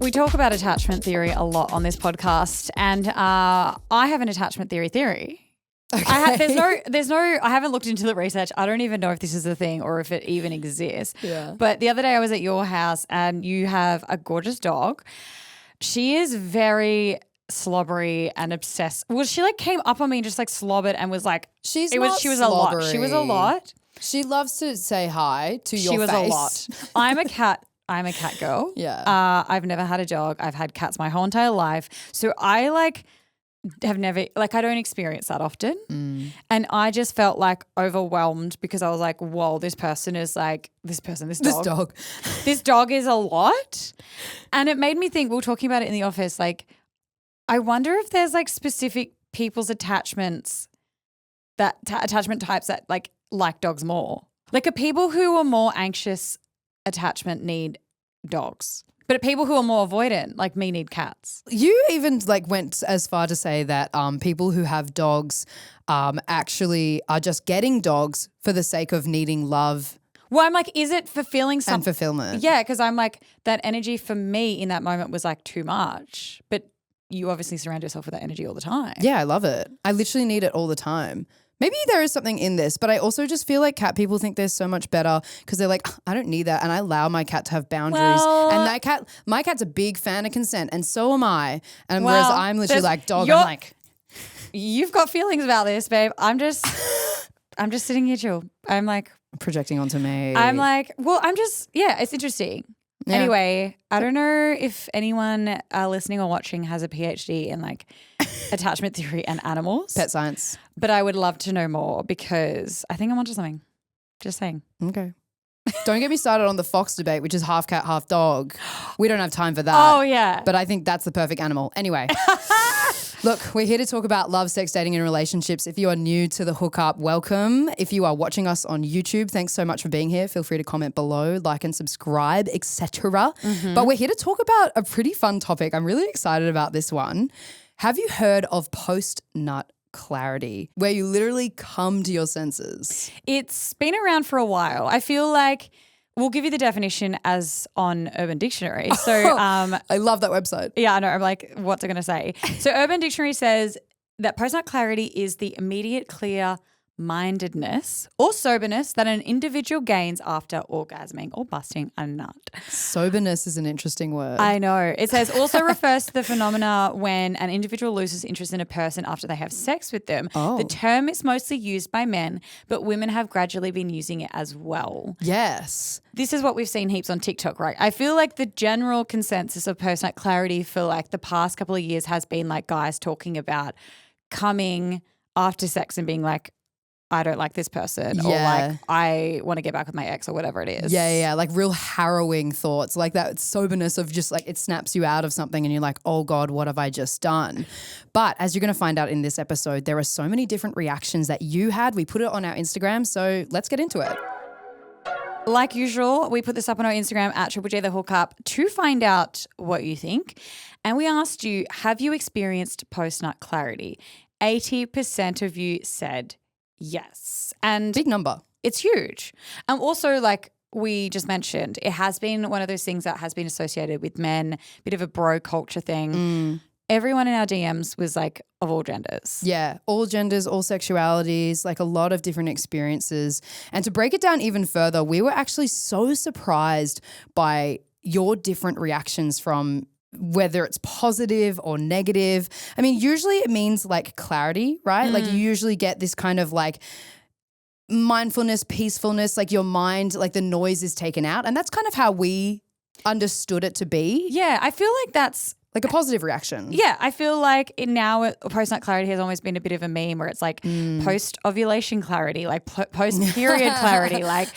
We talk about attachment theory a lot on this podcast, and I have an attachment theory. Okay. I haven't looked into the research. I don't even know if this is a thing or if it even exists. Yeah. But the other day I was at your house and you have a gorgeous dog. She is very slobbery and obsessed. Well, she like came up on me and just like slobbered and was like, she was a lot. She was a lot. She loves to say hi to your face. She was a lot. I'm a cat girl. Yeah. I've never had a dog. I've had cats my whole entire life. So I like have never, like I don't experience that often. And I just felt like overwhelmed because I was like, whoa, this dog. This dog is a lot. And it made me think, we were talking about it in the office, like I wonder if there's like specific people's attachment types that like dogs more. Like are people who are more anxious attachment need dogs? But people who are more avoidant, like me, need cats. You even like went as far to say that people who have dogs actually are just getting dogs for the sake of needing love. Well, I'm like, is it fulfilling something? And fulfillment. Yeah, because I'm like, that energy for me in that moment was like too much. But you obviously surround yourself with that energy all the time. Yeah, I love it. I literally need it all the time. Maybe there is something in this, but I also just feel like cat people think they're so much better because they're like, I don't need that, and I allow my cat to have boundaries. Well, and my cat's a big fan of consent, and so am I. And whereas I'm literally like, dog, I'm like, you've got feelings about this, babe. I'm just sitting here chill. I'm like projecting onto me. I'm like, well, it's interesting. Yeah. Anyway, I don't know if anyone listening or watching has a PhD in like attachment theory and animals. Pet science. But I would love to know more because I think I'm onto something. Just saying. Okay. Don't get me started on the fox debate, which is half cat, half dog. We don't have time for that. Oh, yeah. But I think that's the perfect animal. Anyway. Look, we're here to talk about love, sex, dating and relationships. If you are new to the hookup, welcome. If you are watching us on YouTube, thanks so much for being here. Feel free to comment below, like and subscribe, etc. But we're here to talk about a pretty fun topic. I'm really excited about this one. Have you heard of post-nut clarity, where you literally come to your senses? It's been around for a while. I feel like we'll give you the definition as on Urban Dictionary. So I love that website. Yeah, I know. I'm like, what's it going to say? So Urban Dictionary says that post-nut clarity is the immediate clear-mindedness or soberness that an individual gains after orgasming or busting a nut. Soberness is an interesting word. I know. It says also refers to the phenomena when an individual loses interest in a person after they have sex with them. Oh. The term is mostly used by men, but women have gradually been using it as well. Yes. This is what we've seen heaps on TikTok, right? I feel like the general consensus of post-nut clarity for like the past couple of years has been like guys talking about coming after sex and being like, I don't like this person or like I want to get back with my ex or whatever it is. Yeah. Like real harrowing thoughts, like that soberness of just like it snaps you out of something and you're like, oh God, what have I just done? But as you're going to find out in this episode, there are so many different reactions that you had. We put it on our Instagram, so let's get into it. Like usual, we put this up on our Instagram at Triple J The Hookup to find out what you think. And we asked you, have you experienced post-nut clarity? 80% of you said yes. And big number. It's huge. Also, like we just mentioned, it has been one of those things that has been associated with men, bit of a bro culture thing. Everyone in our DMs was like of all genders. Yeah, all genders, all sexualities, like a lot of different experiences. And to break it down even further, we were actually so surprised by your different reactions from whether it's positive or negative. I mean, usually it means like clarity, right? Like you usually get this kind of like mindfulness, peacefulness, like your mind, like the noise is taken out. And that's kind of how we understood it to be. Yeah, I feel like that's like a positive reaction. Yeah, I feel like now post-nut clarity has almost been a bit of a meme where it's like post-ovulation clarity, like post-period clarity, like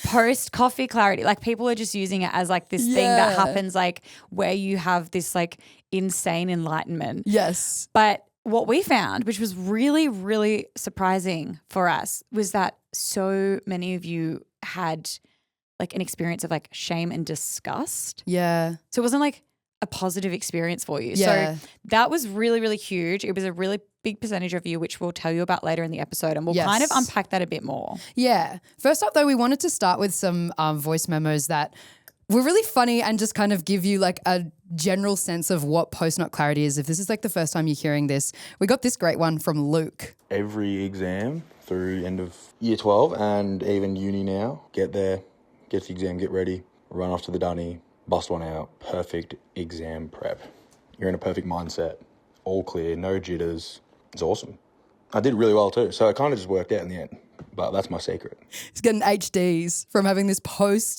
post-coffee clarity. Like people are just using it as like this thing that happens like where you have this like insane enlightenment. Yes. But what we found, which was really, really surprising for us, was that so many of you had like an experience of like shame and disgust. Yeah. So it wasn't like a positive experience for you. Yeah. So that was really, really huge. It was a really big percentage of you, which we'll tell you about later in the episode, and we'll kind of unpack that a bit more. Yeah. First up though, we wanted to start with some voice memos that we're really funny and just kind of give you like a general sense of what post-nut clarity is. If this is like the first time you're hearing this, we got this great one from Luke. Every exam through end of year 12 and even uni now, get there, get the exam, get ready, run off to the dunny, bust one out, perfect exam prep. You're in a perfect mindset, all clear, no jitters. It's awesome. I did really well too, so it kind of just worked out in the end. But that's my secret. He's getting HDs from having this pre-exam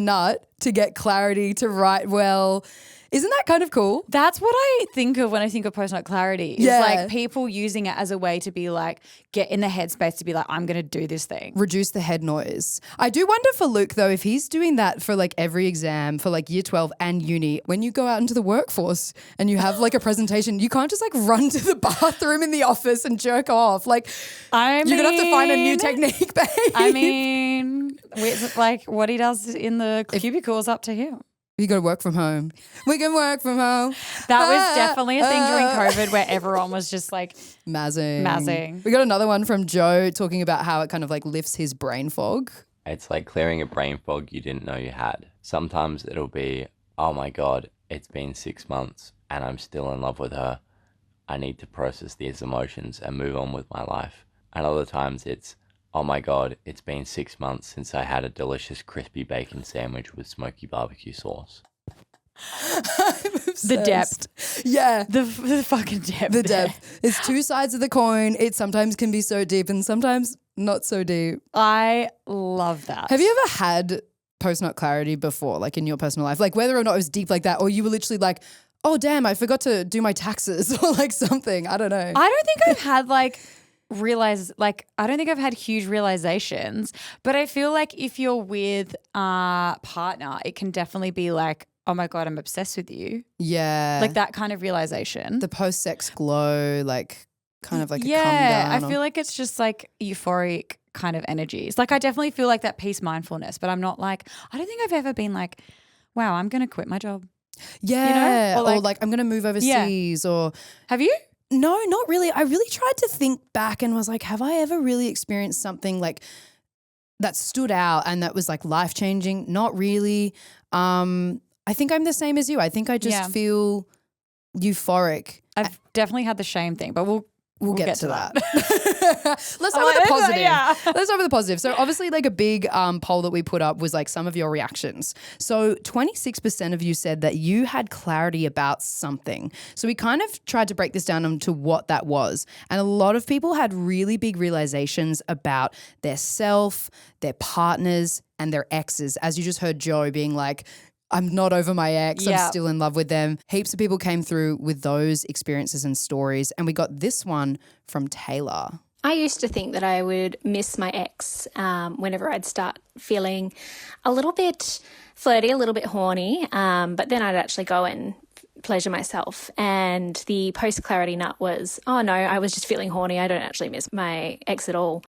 nut to get clarity, to write well. Isn't that kind of cool? That's what I think of when I think of post-nut clarity. Is like people using it as a way to be like, get in the headspace to be like, I'm going to do this thing. Reduce the head noise. I do wonder for Luke though, if he's doing that for like every exam for like year 12 and uni, when you go out into the workforce and you have like a presentation, you can't just like run to the bathroom in the office and jerk off. Like you're going to have to find a new technique, babe. I mean, like what he does in the cubicle is up to him. You got to work from home. We can work from home. That was definitely a thing during COVID where everyone was just like mazzing. We got another one from Joe talking about how it kind of like lifts his brain fog. It's like clearing a brain fog you didn't know you had. Sometimes it'll be, oh my God, it's been 6 months and I'm still in love with her. I need to process these emotions and move on with my life. And other times it's, oh my God, it's been 6 months since I had a delicious crispy bacon sandwich with smoky barbecue sauce. The depth. Yeah. The fucking depth. The depth. It's two sides of the coin. It sometimes can be so deep and sometimes not so deep. I love that. Have you ever had post-nut clarity before, like in your personal life? Like whether or not it was deep like that, or you were literally like, oh damn, I forgot to do my taxes or like something. I don't know. I don't think I've had like I don't think I've had huge realizations, but I feel like if you're with a partner, it can definitely be like, oh my God, I'm obsessed with you. Yeah. Like that kind of realization. The post-sex glow, like kind of like a come yeah, down. I feel like it's just like euphoric kind of energies. Like I definitely feel like that peace mindfulness, but I'm not like, I don't think I've ever been like, wow, I'm going to quit my job. Yeah. You know? Or like I'm going to move overseas or. Have you? No, not really. I really tried to think back and was like, have I ever really experienced something like that stood out and that was like life-changing? Not really. I think I'm the same as you. I think I just feel euphoric. I've definitely had the shame thing, but we'll get to that. Let's start with the positive. Yeah. Let's start with the positive. So obviously like a big poll that we put up was like some of your reactions. So 26% of you said that you had clarity about something. So we kind of tried to break this down into what that was. And a lot of people had really big realizations about their self, their partners, and their exes. As you just heard Joe being like, I'm not over my ex. I'm still in love with them. Heaps of people came through with those experiences and stories. And we got this one from Taylor. I used to think that I would miss my ex whenever I'd start feeling a little bit flirty, a little bit horny, but then I'd actually go and pleasure myself. And the post-clarity nut was, oh no, I was just feeling horny. I don't actually miss my ex at all.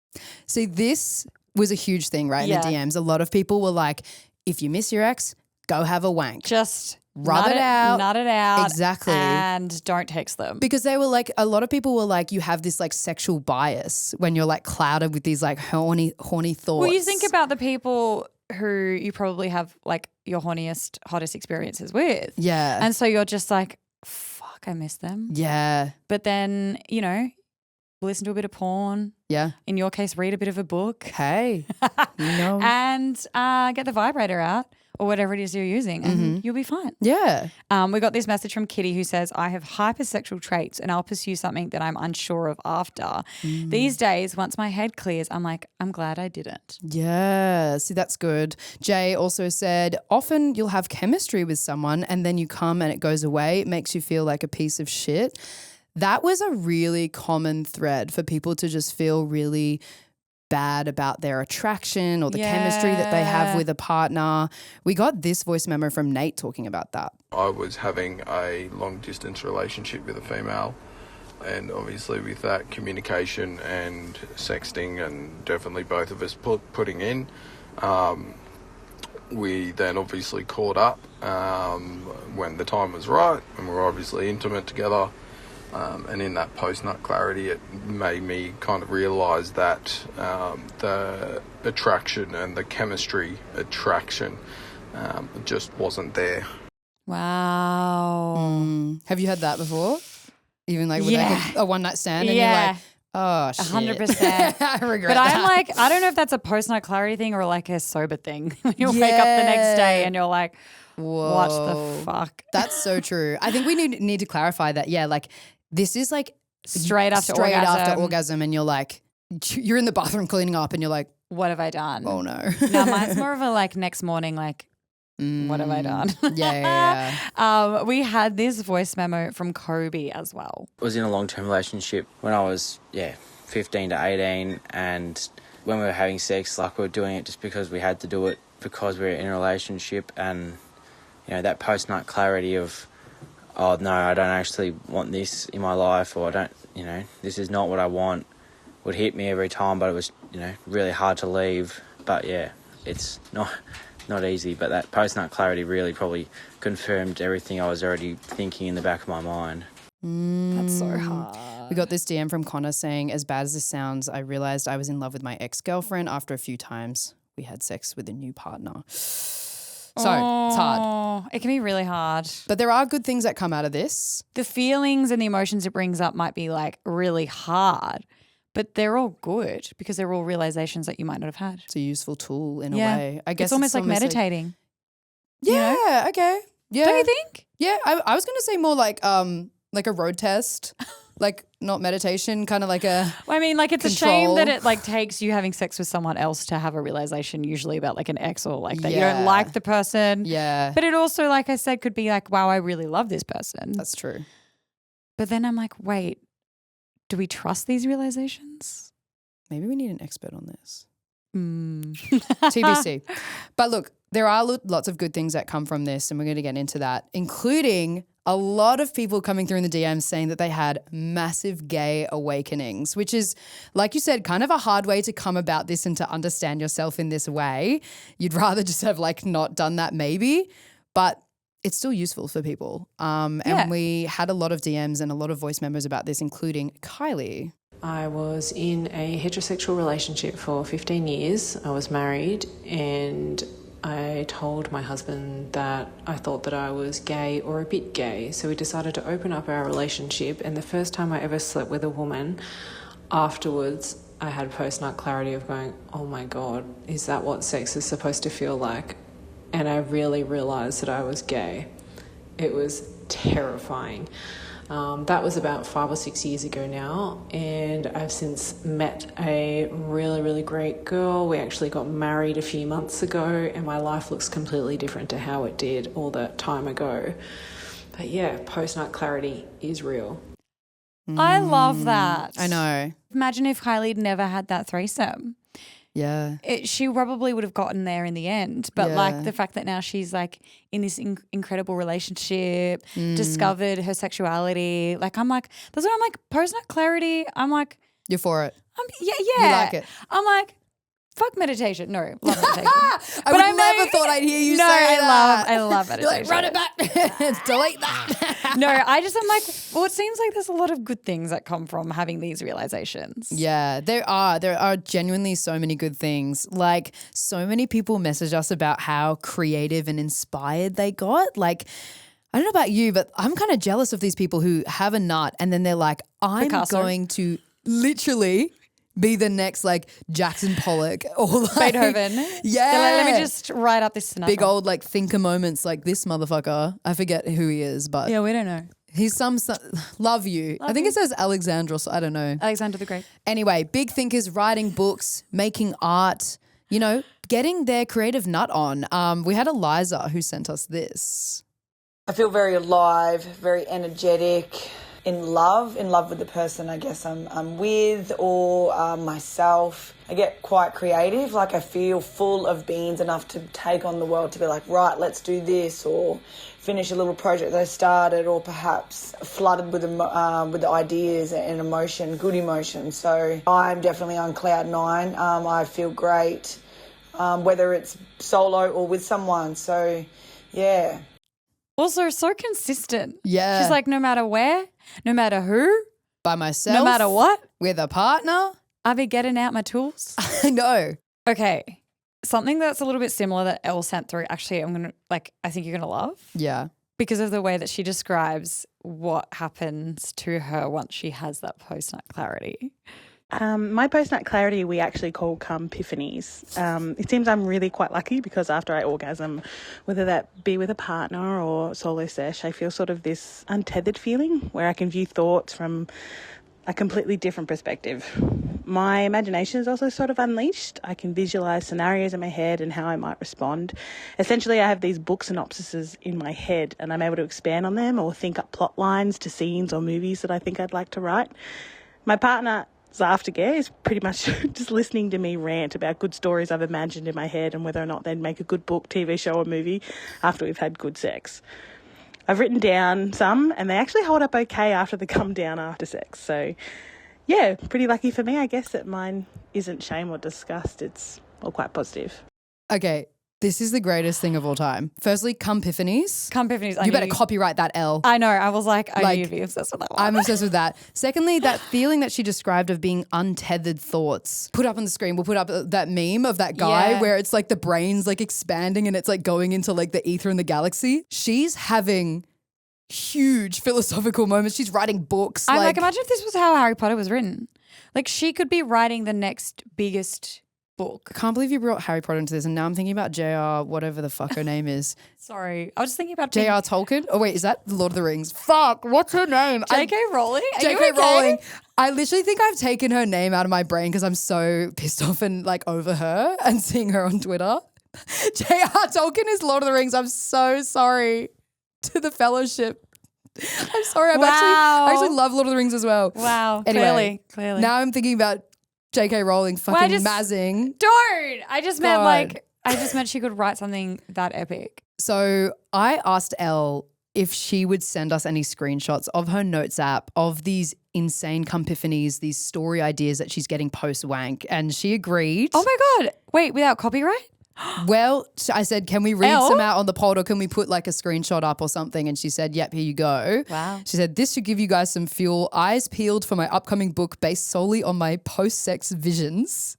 See, this was a huge thing, right, in the DMs. A lot of people were like, if you miss your ex, go have a wank. Just rub it out. Nut it out. Exactly. And don't text them. Because they were like, a lot of people were like, you have this like sexual bias when you're like clouded with these like horny thoughts. Well, you think about the people who you probably have like your horniest, hottest experiences with. Yeah. And so you're just like, fuck, I miss them. Yeah. But then, you know, listen to a bit of porn. Yeah. In your case, read a bit of a book. Hey, you know. And get the vibrator out or whatever it is you're using and you'll be fine. Yeah. We got this message from Kitty who says, I have hypersexual traits and I'll pursue something that I'm unsure of after. These days, once my head clears, I'm like, I'm glad I didn't. Yeah. See, that's good. Jay also said, often you'll have chemistry with someone and then you come and it goes away. It makes you feel like a piece of shit. That was a really common thread for people to just feel really bad about their attraction or the chemistry that they have with a partner. We got this voice memo from Nate talking about that. I was having a long distance relationship with a female, and obviously with that communication and sexting and definitely both of us putting in, we then obviously caught up when the time was right and we were obviously intimate together. And in that post-nut clarity, it made me kind of realise that the attraction and the chemistry attraction just wasn't there. Wow. Have you had that before? Even like with Yeah. like a one-night stand and you're like, oh, shit. 100%. I regret But that. I'm like, I don't know if that's a post-night clarity thing or like a sober thing. When you wake up the next day and you're like, what the fuck? That's so true. I think we need to clarify that. Yeah, like this is like Straight after orgasm and you're like, you're in the bathroom cleaning up and you're like, What have I done? oh no. No, mine's more of a like next morning, like, what have I done? Yeah. We had this voice memo from Kobe as well. I was in a long-term relationship when I was 15 to 18, and when we were having sex, like we were doing it just because we had to do it because we were in a relationship. And that post-night clarity of, oh no, I don't actually want this in my life, or I don't, this is not what I want, would hit me every time. But it was really hard to leave. But it's not easy, but that post-nut clarity really probably confirmed everything I was already thinking in the back of my mind. That's so hard. We got this DM from Connor saying, as bad as this sounds, I realised I was in love with my ex-girlfriend after a few times we had sex with a new partner. So it's hard. It can be really hard. But there are good things that come out of this. The feelings and the emotions it brings up might be like really hard, but they're all good because they're all realizations that you might not have had. It's a useful tool in a way. I guess it's almost like meditating. Yeah, okay. Yeah. Don't you think? Yeah, I was going to say more like a road test, like not meditation, kind of like a Well, I mean, like it's control. a shame that it like takes you having sex with someone else to have a realization usually about like an ex or like that you don't like the person. Yeah. But it also, like I said, could be like, wow, I really love this person. That's true. But then I'm like, wait, do we trust these realizations? Maybe we need an expert on this. TBC. TBC. But look, there are lots of good things that come from this, and we're going to get into that, including a lot of people coming through in the DMs saying that they had massive gay awakenings, which is, like you said, kind of a hard way to come about this and to understand yourself in this way. You'd rather just have like not done that maybe, but it's still useful for people. And we had a lot of DMs and a lot of voice memos about this, including Kylie. I was in a heterosexual relationship for 15 years. I was married, and I told my husband that I thought that I was gay or a bit gay. So we decided to open up our relationship, and the first time I ever slept with a woman, afterwards I had post-nut clarity of going, oh my God, is that what sex is supposed to feel like? And I really realised that I was gay. It was terrifying. That was about 5 or 6 years ago now, and I've since met a really, really great girl. We actually got married a few months ago, and my life looks completely different to how it did all that time ago. But yeah, post-nut clarity is real. I love that. I know. Imagine if Kylie never had that threesome. Yeah. She probably would have gotten there in the end. But like the fact that now she's like in this incredible relationship, discovered her sexuality. Like I'm like, that's what I'm like, post-nut clarity. I'm like. You're for it. Yeah. You like it. I'm like, fuck meditation. No, love meditation. I would never thought I'd hear you say that. I love meditation. You're like, run it back. Delete that. No, I just am like, well, it seems like there's a lot of good things that come from having these realizations. Yeah, there are genuinely so many good things. Like so many people message us about how creative and inspired they got. Like, I don't know about you, but I'm kind of jealous of these people who have a nut and then they're like, I'm going to literally be the next like Jackson Pollock or like Beethoven. Yeah. Let me just write up this sonata. Big old like thinker moments like this motherfucker. I forget who he is, but yeah, we don't know. He's love you. I think it says Alexandra, so I don't know. Alexander the Great. Anyway, big thinkers writing books, making art, getting their creative nut on. We had Eliza who sent us this. I feel very alive, very energetic, in love with the person I guess I'm with or myself. I get quite creative, like I feel full of beans enough to take on the world, to be like, right, let's do this, or finish a little project that I started, or perhaps flooded with ideas and emotion, good emotion. So I'm definitely on cloud nine. I feel great, whether it's solo or with someone. So yeah. Also, so consistent. Yeah. She's like, no matter where, no matter who, By myself. no matter what, With a partner. I'll be getting out my tools. I know. Okay. Something that's a little bit similar that Elle sent through, actually, I think you're going to love Yeah. because of the way that she describes what happens to her once she has that post-nut clarity. My post-nut clarity we actually call cum epiphanies. It seems I'm really quite lucky because after I orgasm, whether that be with a partner or solo sesh, I feel sort of this untethered feeling where I can view thoughts from a completely different perspective. My imagination is also sort of unleashed. I can visualise scenarios in my head and how I might respond. Essentially, I have these book synopsises in my head and I'm able to expand on them or think up plot lines to scenes or movies that I think I'd like to write. My partner aftercare is pretty much just listening to me rant about good stories I've imagined in my head and whether or not they'd make a good book, TV show or movie after we've had good sex. I've written down some and they actually hold up okay after the come down after sex. So yeah, pretty lucky for me, I guess, that mine isn't shame or disgust. It's all quite positive. Okay. This is the greatest thing of all time. Firstly, cum epiphanies. Cum epiphanies. You better copyright that, Elle. I know. I was like, I knew you'd be obsessed with that one. I'm obsessed with that. Secondly, that feeling that she described of being untethered thoughts. Put up on the screen. We'll put up that meme of that guy where it's like the brain's like expanding and it's like going into like the ether in the galaxy. She's having huge philosophical moments. She's writing books. I'm like, imagine if this was how Harry Potter was written. Like she could be writing the next biggest book. I can't believe you brought Harry Potter into this. And now I'm thinking about J.R. whatever the fuck her name is. Sorry. I was just thinking about J.R. Tolkien. Oh, wait, is that Lord of the Rings? Fuck, what's her name? J.K. Rowling? J.K. Rowling. I literally think I've taken her name out of my brain because I'm so pissed off and like over her and seeing her on Twitter. J.R. Tolkien is Lord of the Rings. I'm so sorry to the fellowship. I'm sorry. I actually love Lord of the Rings as well. Wow. Anyway, Clearly. Now I'm thinking about J.K. Rowling fucking mazzing. Don't. I just meant she could write something that epic. So I asked Elle if she would send us any screenshots of her notes app of these insane cum epiphanies, these story ideas that she's getting post-wank. And she agreed. Oh my God. Wait, without copyright? Well, I said, can we read some out on the pod or can we put like a screenshot up or something? And she said, yep, here you go. Wow. She said, this should give you guys some fuel. Eyes peeled for my upcoming book based solely on my post-sex visions.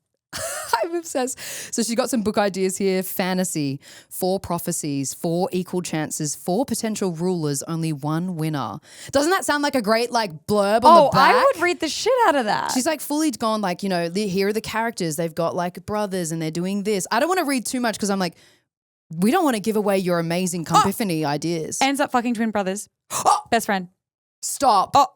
I'm obsessed. So she's got some book ideas here. Fantasy, 4 prophecies, 4 equal chances, 4 potential rulers, only 1 winner. Doesn't that sound like a great like blurb on the back? I would read the shit out of that. She's like fully gone like, you know, here are the characters. They've got like brothers and they're doing this. I don't want to read too much because I'm like, we don't want to give away your amazing epiphany ideas. Ends up fucking twin brothers. Best friend. Stop. Oh,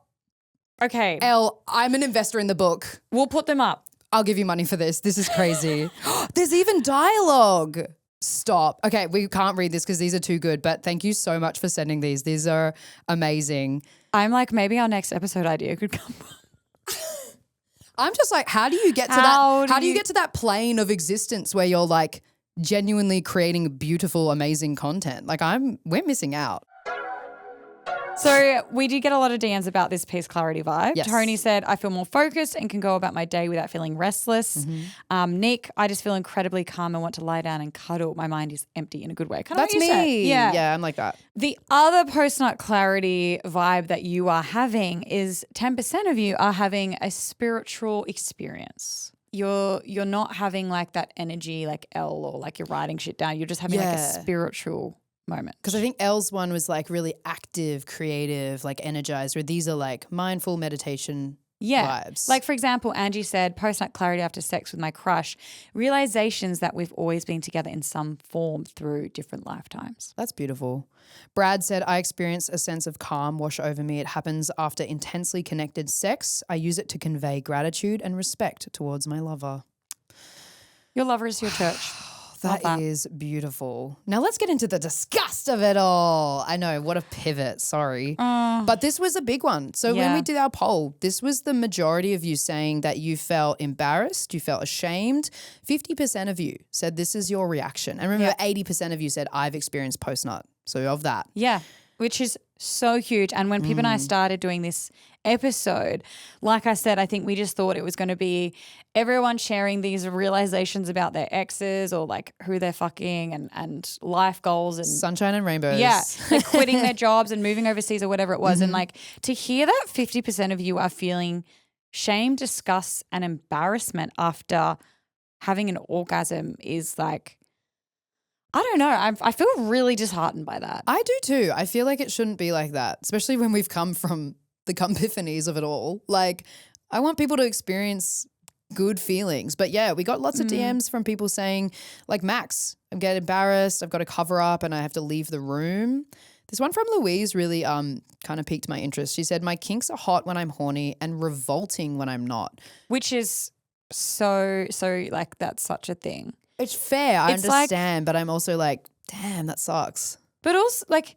okay. Elle, I'm an investor in the book. We'll put them up. I'll give you money for this. This is crazy. There's even dialogue. Stop. Okay, we can't read this because these are too good, but thank you so much for sending these. These are amazing. I'm like, maybe our next episode idea could come. I'm just like, how do you get to that? How do you get to that plane of existence where you're like genuinely creating beautiful, amazing content? Like we're missing out. So we did get a lot of DMs about this peace clarity vibe. Yes. Tony said, I feel more focused and can go about my day without feeling restless. Mm-hmm. Nick, I just feel incredibly calm and want to lie down and cuddle. My mind is empty in a good way. Kind of That's what you me. said. Yeah, I'm like that. The other post-nut clarity vibe that you are having is 10% of you are having a spiritual experience. You're not having like that energy like Elle or like you're writing shit down. You're just having like a spiritual moment. Because I think Elle's one was like really active, creative, like energized, where these are like mindful meditation vibes. Like for example, Angie said, post-nut clarity after sex with my crush, realizations that we've always been together in some form through different lifetimes. That's beautiful. Brad said, I experience a sense of calm wash over me. It happens after intensely connected sex. I use it to convey gratitude and respect towards my lover. Your lover is your church. That is beautiful. Now let's get into the disgust of it all. I know, what a pivot, sorry. But this was a big one. So when we did our poll, this was the majority of you saying that you felt embarrassed, you felt ashamed. 50% of you said this is your reaction. And remember, 80% of you said I've experienced post-nut. So of that. Yeah. which is so huge. And when Pip and I started doing this episode, like I said, I think we just thought it was going to be everyone sharing these realizations about their exes or like who they're fucking and life goals and sunshine and rainbows. Yeah, like quitting their jobs and moving overseas or whatever it was. And like to hear that 50% of you are feeling shame, disgust and embarrassment after having an orgasm is like, I don't know. I feel really disheartened by that. I do too. I feel like it shouldn't be like that, especially when we've come from the epiphanies of it all. Like, I want people to experience good feelings. But yeah, we got lots of DMs from people saying, like, Max, I'm getting embarrassed, I've got to cover up and I have to leave the room. This one from Louise really kind of piqued my interest. She said, my kinks are hot when I'm horny and revolting when I'm not. Which is so like that's such a thing. It's fair. I It's understand, but I'm also like, damn, that sucks. But also, like,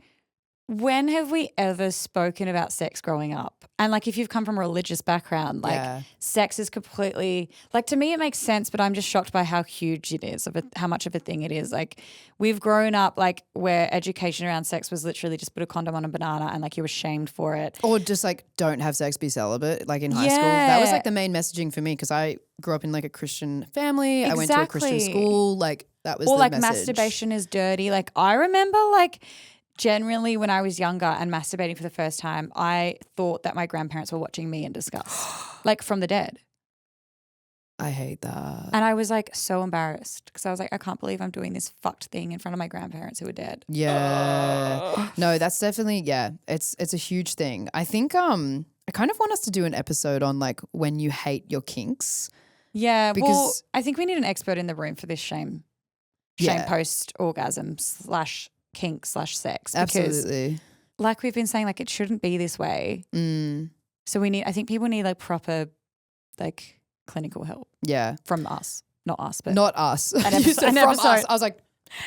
when have we ever spoken about sex growing up? And, like, if you've come from a religious background, like, sex is completely – like, to me it makes sense, but I'm just shocked by how huge it is, how much of a thing it is. Like, we've grown up, like, where education around sex was literally just put a condom on a banana and, like, you were shamed for it. Or just, like, don't have sex, be celibate, like in high school. That was, like, the main messaging for me because I grew up in, like, a Christian family. I went to a Christian school. Like, that was the message. Or, like, masturbation is dirty. Like, I remember, like – generally, when I was younger and masturbating for the first time, I thought that my grandparents were watching me in disgust, like from the dead. I hate that. And I was like so embarrassed because I was like, I can't believe I'm doing this fucked thing in front of my grandparents who are dead. Yeah. No, that's definitely, it's a huge thing. I think I kind of want us to do an episode on like when you hate your kinks. Yeah, well, I think we need an expert in the room for this shame post-orgasm / kink / sex. Absolutely. Like we've been saying, like it shouldn't be this way. So I think people need like proper like clinical help. Yeah. From us. Not us, but. Not us. An episode. Us. I was like.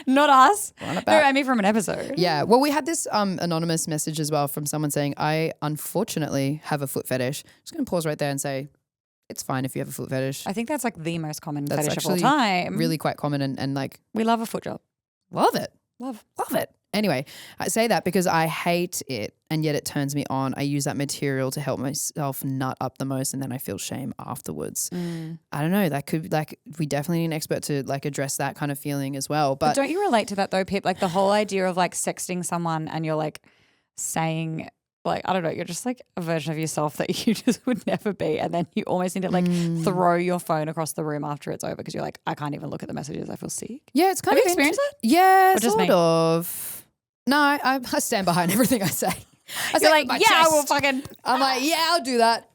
Not us. No, I mean from an episode. Yeah. Well, we had this anonymous message as well from someone saying, I unfortunately have a foot fetish. Just going to pause right there and say, it's fine if you have a foot fetish. I think that's like the most common fetish of all time. Really quite common and like. We love a foot job. Love it. Love it. Anyway, I say that because I hate it and yet it turns me on. I use that material to help myself nut up the most and then I feel shame afterwards. I don't know. That could we definitely need an expert to like address that kind of feeling as well. But don't you relate to that though, Pip? Like the whole idea of like sexting someone and you're like saying like, I don't know, you're just like a version of yourself that you just would never be. And then you almost need to like throw your phone across the room after it's over because you're like, I can't even look at the messages. I feel sick. Yeah, it's kind of. Have you experienced that? Yeah, sort of. No, I stand behind everything I say. You're like, yeah, I will fucking. I'm like, yeah, I'll do that.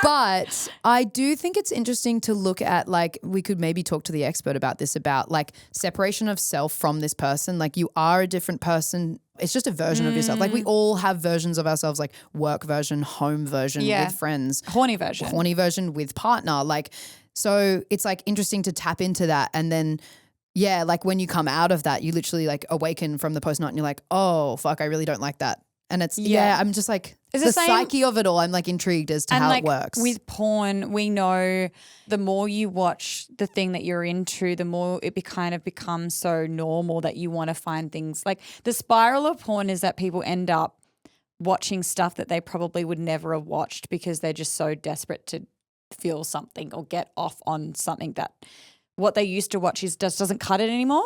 But I do think it's interesting to look at, like, we could maybe talk to the expert about this, about like separation of self from this person. Like you are a different person. It's just a version of yourself. Like we all have versions of ourselves, like work version, home version with friends. Horny version with partner. Like, so it's like interesting to tap into that. And then yeah, like when you come out of that, you literally like awaken from the post-night and you're like, oh, fuck, I really don't like that. And it's, I'm just like, it's the psyche of it all. I'm like intrigued as to how it works. With porn, we know the more you watch the thing that you're into, the more it kind of becomes so normal that you want to find things. Like the spiral of porn is that people end up watching stuff that they probably would never have watched because they're just so desperate to feel something or get off on something that what they used to watch just doesn't cut it anymore.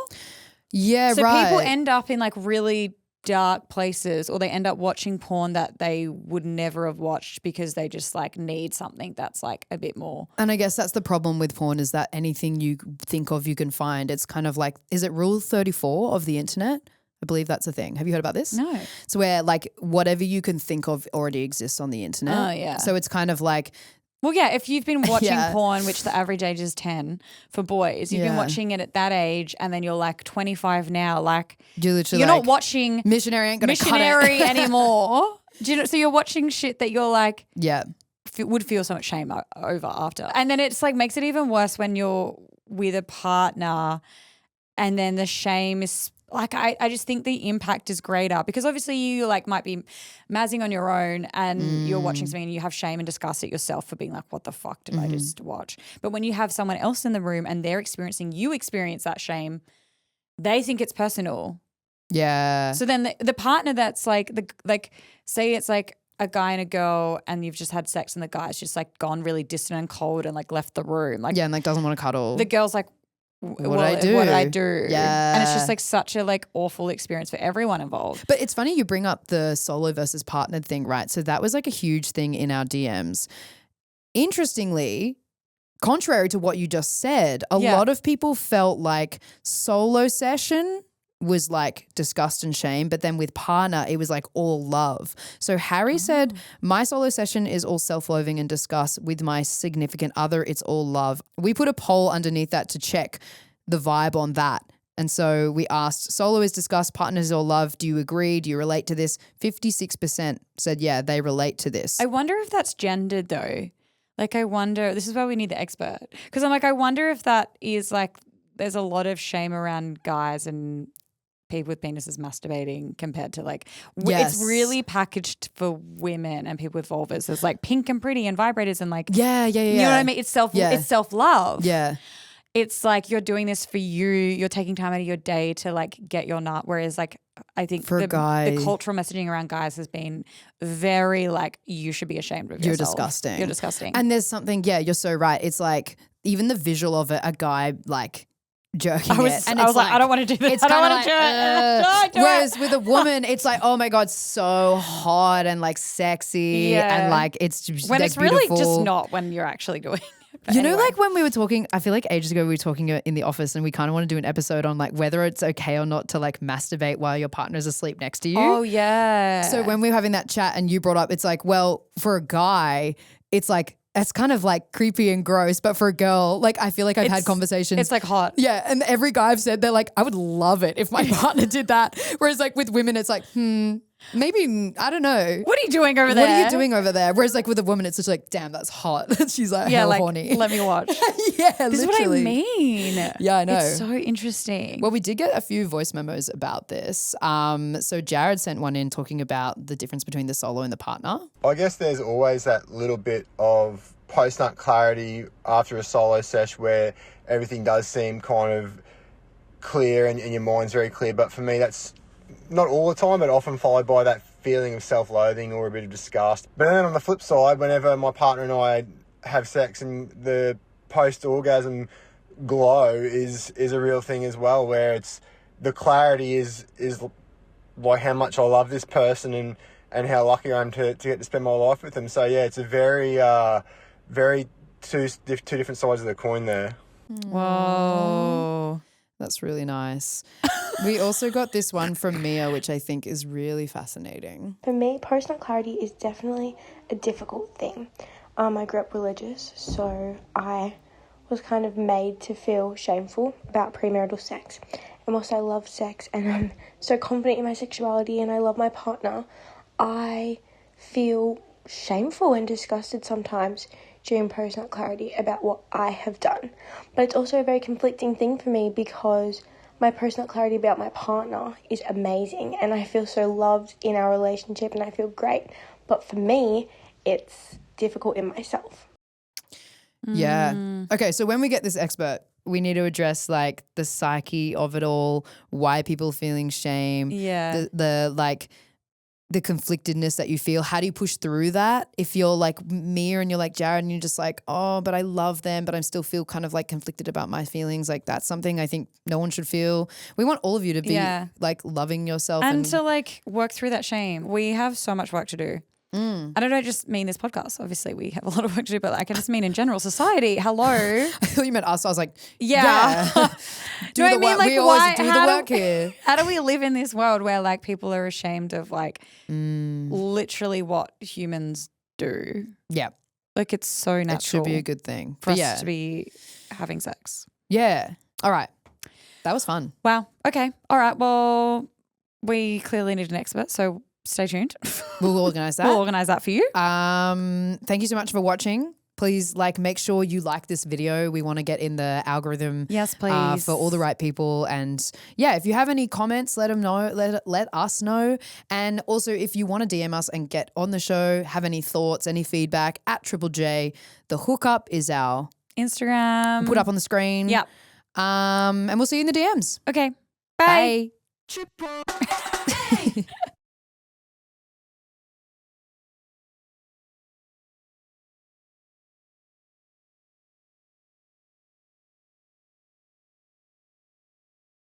Yeah, so right. people end up in like really dark places or they end up watching porn that they would never have watched because they just like need something that's like a bit more. And I guess that's the problem with porn is that anything you think of you can find. It's kind of like, is it rule 34 of the internet? I believe that's a thing. Have you heard about this? No. It's where like whatever you can think of already exists on the internet. Oh, yeah. So it's kind of like, well, yeah, if you've been watching porn, which the average age is 10 for boys, you've been watching it at that age and then you're like 25 now, like you're not watching Missionary ain't gonna cut it anymore. Do you know, so you're watching shit that you're like would feel so much shame over after. And then it's like makes it even worse when you're with a partner and then the shame is like I just think the impact is greater because obviously you like might be mazzing on your own and you're watching something and you have shame and disgust at yourself for being like, what the fuck did I just watch? But when you have someone else in the room and they're experiencing, you experience that shame, they think it's personal Yeah. So then the partner that's like say it's like a guy and a girl and you've just had sex and the guy's just like gone really distant and cold and like left the room. Like, yeah, and like doesn't want to cuddle. the girl's like, What did I do? What did I do? Yeah. And it's just like such a like awful experience for everyone involved. But it's funny you bring up the solo versus partnered thing, right? So that was like a huge thing in our DMs. Interestingly, contrary to what you just said, a lot of people felt like solo session was like disgust and shame, but then with partner, it was like all love. So Harry said, my solo session is all self-loathing and disgust. With my significant other, it's all love. We put a poll underneath that to check the vibe on that. And so we asked, solo is disgust, partner is all love. Do you agree? Do you relate to this? 56% said, yeah, they relate to this. I wonder if that's gendered though. Like I wonder, this is why we need the expert. Because I'm like, I wonder if that is like, there's a lot of shame around guys and people with penises masturbating compared to like, it's really packaged for women and people with vulvas. It's like pink and pretty and vibrators and like, yeah. You know what I mean? It's self-love. Yeah. It's like you're doing this for you. You're taking time out of your day to like get your nut. Whereas like I think for a guy, the cultural messaging around guys has been very like you should be ashamed of yourself. You're disgusting. You're disgusting. And there's something, you're so right. It's like even the visual of it, a guy like jerking it. And I was like, I don't want to do this. I don't want to do it. Whereas with a woman, it's like, oh my God, so hot and like sexy and like it's just when like, it's really beautiful. just not when you're actually doing it. You know, like when we were talking, I feel like ages ago we were talking in the office and we kind of want to do an episode on like whether it's okay or not to like masturbate while your partner's asleep next to you. Oh, yeah. So when we were having that chat and you brought up, it's like, well, for a guy, it's like, it's kind of like creepy and gross, but for a girl, like I feel like I've had conversations. It's like hot. Yeah. And every guy I've said, they're like, I would love it if my partner did that. Whereas like with women, it's like, maybe, I don't know. What are you doing over there? What are you doing over there? Whereas like with a woman, it's just like, damn, that's hot. She's like, hell like, horny. Let me watch. Yeah, this literally. is what I mean. Yeah, I know. It's so interesting. Well, we did get a few voice memos about this. So Jared sent one in talking about the difference between the solo and the partner. I guess there's always that little bit of post-nut clarity after a solo sesh where everything does seem kind of clear and your mind's very clear. But for me, that's not all the time, but often followed by that feeling of self-loathing or a bit of disgust. But then on the flip side, whenever my partner and I have sex and the post-orgasm glow is a real thing as well, where it's the clarity is like how much I love this person and how lucky I am to get to spend my life with them. So yeah, it's a very two different sides of the coin there. Whoa. That's really nice. We also got this one from Mia, which I think is really fascinating. For me, post-nut clarity is definitely a difficult thing. I grew up religious, so I was kind of made to feel shameful about premarital sex. And whilst I love sex and I'm so confident in my sexuality and I love my partner, I feel shameful and disgusted sometimes during post-nut clarity about what I have done. But it's also a very conflicting thing for me because my post-nut clarity about my partner is amazing and I feel so loved in our relationship and I feel great. But for me, it's difficult in myself. Yeah. Okay, so when we get this expert, we need to address like the psyche of it all, why people feeling shame, the conflictedness that you feel. How do you push through that? If you're like Mia and you're like Jared and you're just like, oh, but I love them, but I still feel kind of like conflicted about my feelings. Like that's something I think no one should feel. We want all of you to be like loving yourself. And to like work through that shame. We have so much work to do. I don't just mean this podcast. Obviously, we have a lot of work to do, but like, I just mean in general society. Hello. I thought you meant us. I was like, yeah. do the work. We always do the work here. How do we live in this world where like people are ashamed of like literally what humans do? Yeah. Like it's so natural. It should be a good thing for us to be having sex. Yeah. All right. That was fun. Wow. Okay. All right. Well, we clearly need an expert, so stay tuned. We'll organise that. We'll organise that for you. Thank you so much for watching. Please make sure you like this video. We want to get in the algorithm. Yes, please. For all the right people. And yeah, if you have any comments, let them know. Let us know. And also if you want to DM us and get on the show, have any thoughts, any feedback, at Triple J. The hookup is our Instagram. Put up on the screen. Yep. And we'll see you in the DMs. Okay. Bye. Bye. Triple A.